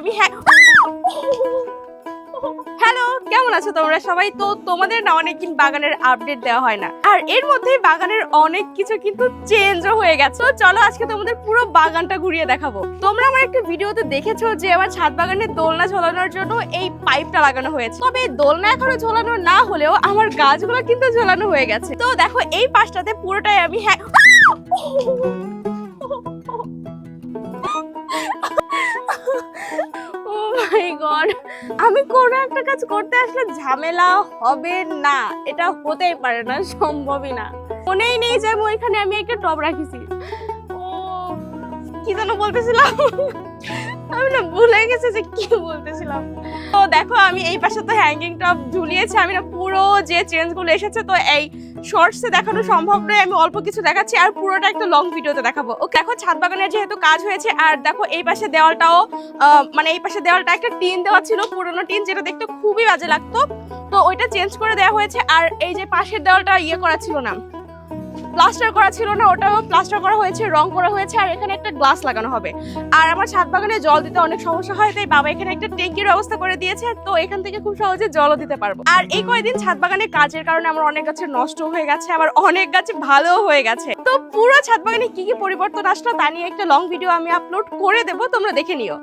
আমি হ্যালো, কেমন আছো তোমরা সবাই? তো তোমাদের না অনেকদিন বাগানের আপডেট দেওয়া হয় না, আর এর মধ্যেই বাগানের অনেক কিছু কিন্তু চেঞ্জও হয়ে গেছে। তো চলো আজকে তোমাদের পুরো বাগানটা ঘুরিয়ে দেখাবো। তোমরা আমার একটা ভিডিওতে দেখেছো যে আমার ছাদ বাগানে দোলনা ঝোলানোর জন্য এই পাইপটা লাগানো হয়েছে। তবে এই দোলনা এখনো ঝোলানো না হলেও আমার গাছগুলো কিন্তু ঝোলানো হয়ে গেছে। তো দেখো এই পাশটাতে পুরোটাই আমি ও মাই গড, আমি কোনো একটা কাজ করতে আসলে ঝামেলা হবে না, এটা হতেই পারে না, সম্ভবই না। মনেই নেই যে ওইখানে আমি একটা টব রাখিছি। ও কি যেন বলতেছিলাম, আমি না ভুলে গেছি যে কি বলতেছিলাম। তো দেখো আমি এই পাশে তো হ্যাঙ্গিং টব ঝুলিয়েছি, আমি না পুরো যে চেঞ্জগুলো এসেছে তো এই শর্টসে দেখানো সম্ভব নয়, আমি অল্প কিছু দেখাচ্ছি আর পুরোটা একটা লং ভিডিওতে দেখাবো। ওকে, দেখো ছাদ বাগানের যেহেতু কাজ হয়েছে, আর দেখো এই পাশে দেওয়ালটাও মানে এই পাশে দেওয়ালটা একটা টিন দেওয়া ছিল, পুরোনো টিন, যেটা দেখতে খুবই বাজে লাগতো, তো ওইটা চেঞ্জ করে দেওয়া হয়েছে। আর এই যে পাশের দেওয়ালটা করা ছিল না, প্লাস্টার করা ছিল না, ওটাও প্লাস্টার করা হয়েছে, রং করা হয়েছে, আর এখানে একটা গ্লাস লাগানো হবে। আর আমার ছাদ বাগানে জল দিতে অনেক সমস্যা হয়, তাই বাবা এখানে একটা ট্যাঙ্কির ব্যবস্থা করে দিয়েছে, তো এখান থেকে খুব সহজে জলও দিতে পারবো। আর এই কয়েকদিন ছাদ বাগানে কাজের কারণে আমার অনেক গাছে নষ্ট হয়ে গেছে, আবার অনেক গাছে ভালো হয়ে গেছে। তো পুরো ছাদ বাগানে কি কি পরিবর্তন আসলো তা নিয়ে একটা লং ভিডিও আমি আপলোড করে দেবো, তোমরা দেখে নিও।